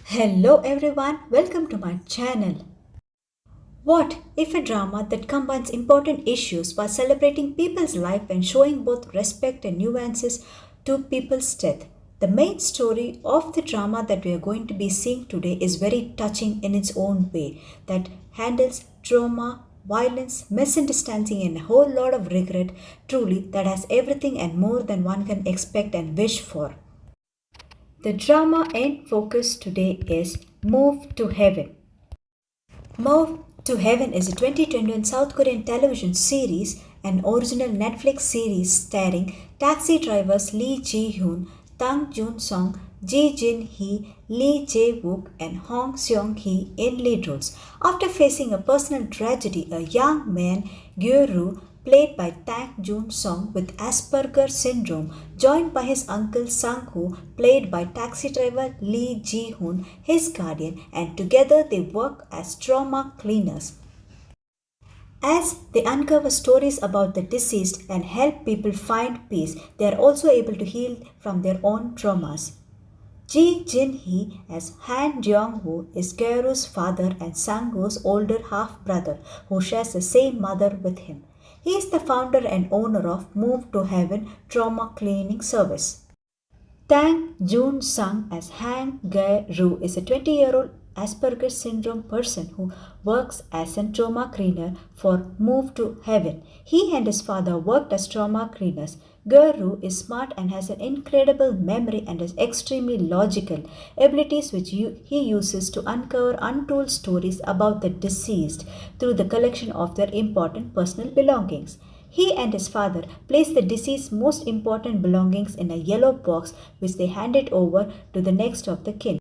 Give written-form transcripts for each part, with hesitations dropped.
Hello everyone, welcome to my channel. What if a drama that combines important issues while celebrating people's life and showing both respect and nuances to people's death? The main story of the drama that we are going to be seeing today is very touching in its own way, that handles trauma, violence, misunderstanding, and a whole lot of regret, truly, that has everything and more than one can expect and wish for. The drama in focus today is Move to Heaven. Move to Heaven is a 2021 South Korean television series, an original Netflix series starring taxi drivers Lee Je-hoon, Tang Joon-sang, Jin-hee, Lee Jae-wook, and Seung-hee in lead roles. After facing a personal tragedy, a young man, Guru, played by Tang Joon-sang with Asperger syndrome, joined by his uncle Seung-hee, played by taxi driver Lee Je-hoon, his guardian, and together they work as trauma cleaners. As they uncover stories about the deceased and help people find peace, they are also able to heal from their own traumas. Jin-hee as Han Jeong-woo is Gyeru's father and Sang-woo's older half-brother who shares the same mother with him. He is the founder and owner of Move to Heaven trauma cleaning service. Tang Joon-sang as Han Gye-ru is a 20-year-old Asperger syndrome person who works as a trauma cleaner for Move to Heaven. He and his father worked as trauma cleaners. Guru is smart and has an incredible memory and is extremely logical, abilities which he uses to uncover untold stories about the deceased through the collection of their important personal belongings. He and his father place the deceased's most important belongings in a yellow box which they handed over to the next of the kin.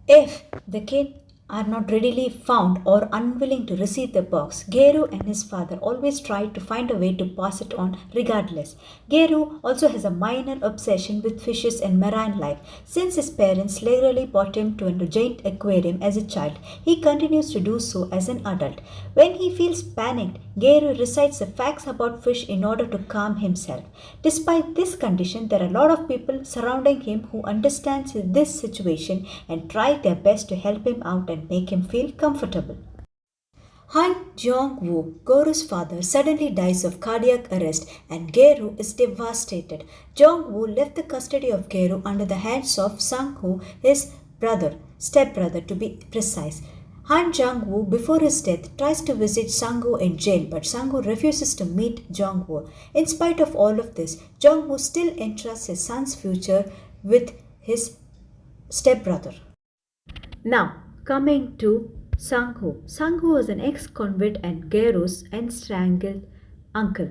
If the kin are not readily found or unwilling to receive the box, Guru and his father always try to find a way to pass it on regardless. Guru also has a minor obsession with fishes and marine life. Since his parents regularly brought him to a giant aquarium as a child, he continues to do so as an adult. When he feels panicked, Guru recites the facts about fish in order to calm himself. Despite this condition, there are a lot of people surrounding him who understand this situation and try their best to help him out and make him feel comfortable. Han Jeong-woo, Guru's father, suddenly dies of cardiac arrest and Guru is devastated. Jeong-woo left the custody of Guru under the hands of Sang-hoo, his stepbrother to be precise. Han Jang-woo, before his death, tries to visit Sang-hoo in jail, but Sang-hoo refuses to meet Jong-woo. In spite of all of this, Jong-woo still entrusts his son's future with his stepbrother. Now, coming to Sang-hoo. Sang-hoo is an ex-convict and Gero's strangled uncle,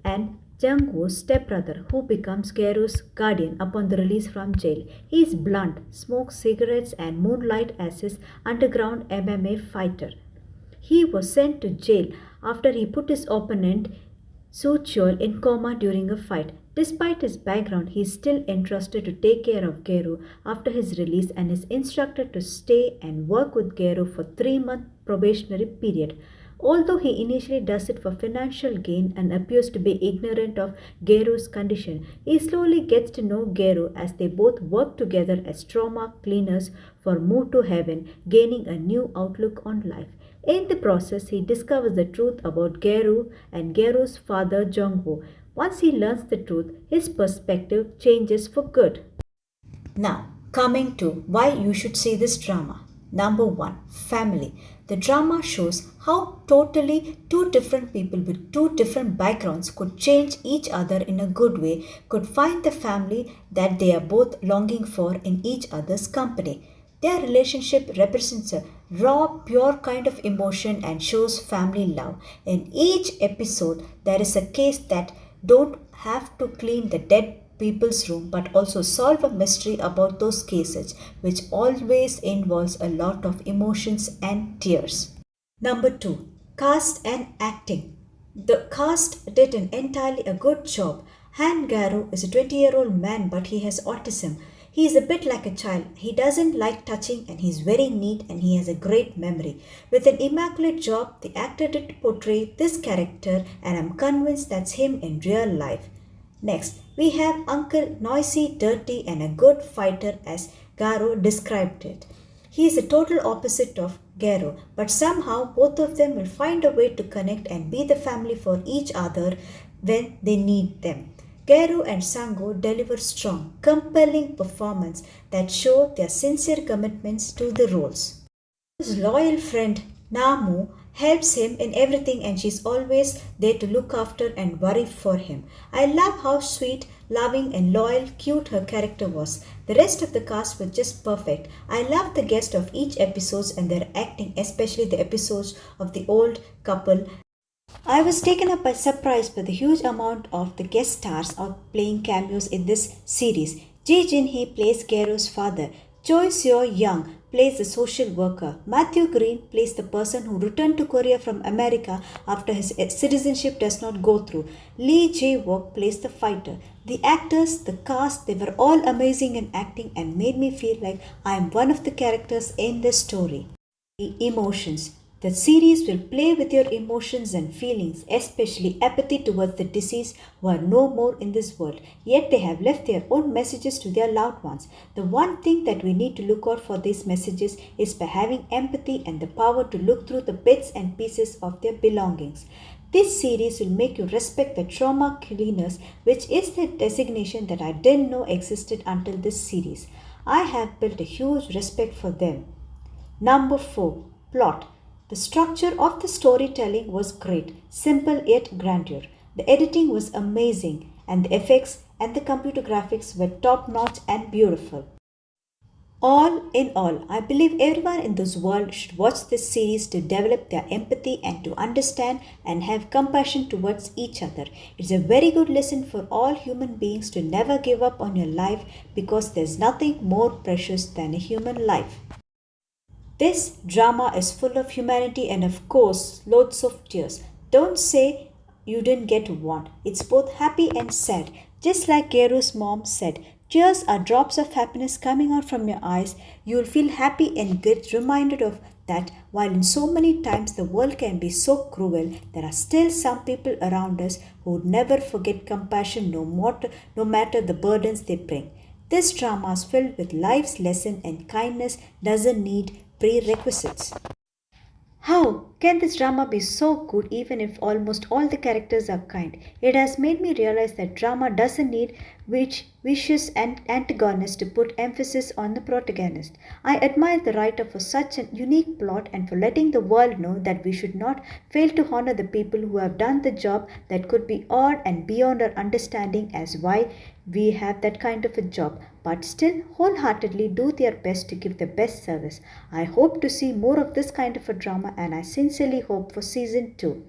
and Jung-woo's stepbrother who becomes Gero's guardian upon the release from jail. He is blunt, smokes cigarettes and moonlight as his underground MMA fighter. He was sent to jail after he put his opponent Soo-cheol in coma during a fight. Despite his background, he is still entrusted to take care of Gero after his release and is instructed to stay and work with Gero for 3-month probationary period. Although he initially does it for financial gain and appears to be ignorant of Gero's condition, he slowly gets to know Gero as they both work together as trauma cleaners for Move to Heaven, gaining a new outlook on life. In the process, he discovers the truth about Gero and Gero's father Jong-woo. Once he learns the truth, his perspective changes for good. Now, coming to why you should see this drama. Number 1. Family. The drama shows how totally two different people with two different backgrounds could change each other in a good way, could find the family that they are both longing for in each other's company. Their relationship represents a raw, pure kind of emotion and shows family love. In each episode, there is a case that don't have to clean the dead people's room but also solve a mystery about those cases, which always involves a lot of emotions and tears. Number 2. Cast and acting. The cast did an entirely a good job. Han Garu is a 20-year-old man, but he has autism. He is a bit like a child. He doesn't like touching and he's very neat and he has a great memory. With an immaculate job, the actor did portray this character and I'm convinced that's him in real life. Next, we have Uncle Noisy, Dirty and a good fighter as Garo described it. He is a total opposite of Gero, but somehow both of them will find a way to connect and be the family for each other when they need them. Gero and Sango deliver strong, compelling performances that show their sincere commitments to the roles. His loyal friend Namu helps him in everything and she's always there to look after and worry for him. I love how sweet, loving and loyal, cute her character was. The rest of the cast was just perfect. I love the guests of each episode and their acting, especially the episodes of the old couple. I was taken up by surprise by the huge amount of the guest stars out playing cameos in this series. Jin-hee plays Gero's father. Choi Seo-young plays the social worker. Matthew Green plays the person who returned to Korea from America after his citizenship does not go through. Lee Jae-wook plays the fighter. The actors, the cast, they were all amazing in acting and made me feel like I am one of the characters in the story. The emotions. The series will play with your emotions and feelings, especially apathy towards the deceased who are no more in this world, yet they have left their own messages to their loved ones. The one thing that we need to look out for these messages is by having empathy and the power to look through the bits and pieces of their belongings. This series will make you respect the trauma cleaners, which is the designation that I didn't know existed until this series. I have built a huge respect for them. Number 4. Plot. The structure of the storytelling was great, simple yet grandeur. The editing was amazing, and the effects and the computer graphics were top-notch and beautiful. All in all, I believe everyone in this world should watch this series to develop their empathy and to understand and have compassion towards each other. It's a very good lesson for all human beings to never give up on your life because there's nothing more precious than a human life. This drama is full of humanity and of course loads of tears. Don't say you didn't get one. It's both happy and sad. Just like Gero's mom said, tears are drops of happiness coming out from your eyes. You will feel happy and get reminded of that while in so many times the world can be so cruel, there are still some people around us who would never forget compassion no matter the burdens they bring. This drama is filled with life's lesson and kindness doesn't need prerequisites. How can this drama be so good even if almost all the characters are kind? It has made me realize that drama doesn't need vicious and antagonists to put emphasis on the protagonist. I admire the writer for such a unique plot and for letting the world know that we should not fail to honor the people who have done the job that could be odd and beyond our understanding as why we have that kind of a job, but still wholeheartedly do their best to give the best service. I hope to see more of this kind of a drama and I sincerely hope for season 2.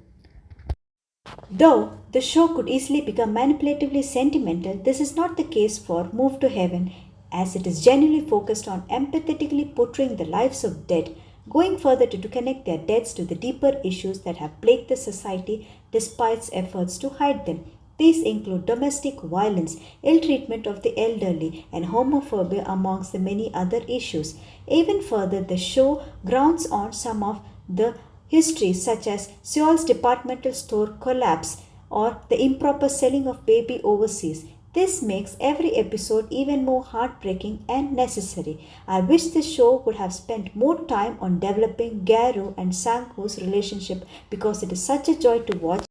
Though the show could easily become manipulatively sentimental, this is not the case for Move to Heaven as it is genuinely focused on empathetically portraying the lives of dead, going further to connect their deaths to the deeper issues that have plagued the society despite its efforts to hide them. These include domestic violence, ill treatment of the elderly, and homophobia amongst the many other issues. Even further, the show grounds on some of the histories such as Seoul's departmental store collapse or the improper selling of baby overseas. This makes every episode even more heartbreaking and necessary. I wish the show would have spent more time on developing Garo and Sang-hoo's relationship because it is such a joy to watch.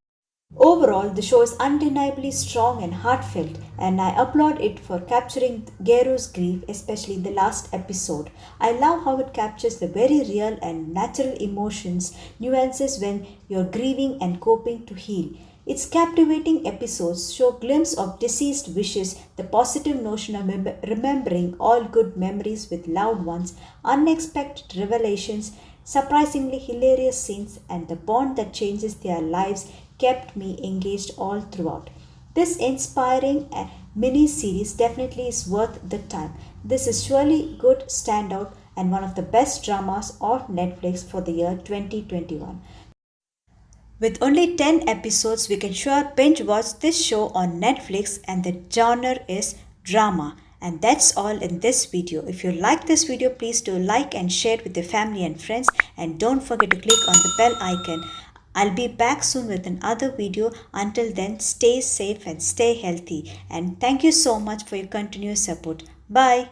Overall, the show is undeniably strong and heartfelt, and I applaud it for capturing Gero's grief, especially the last episode. I love how it captures the very real and natural emotions, nuances when you're grieving and coping to heal. Its captivating episodes show a glimpse of deceased wishes, the positive notion of remembering all good memories with loved ones, unexpected revelations, surprisingly hilarious scenes, and the bond that changes their lives kept me engaged all throughout. This inspiring mini-series definitely is worth the time. This is surely good standout and one of the best dramas of Netflix for the year 2021. With only 10 episodes, we can sure binge watch this show on Netflix and the genre is drama. And that's all in this video. If you like this video, please do like and share it with your family and friends. And don't forget to click on the bell icon. I'll be back soon with another video. Until then, stay safe and stay healthy. And thank you so much for your continuous support. Bye.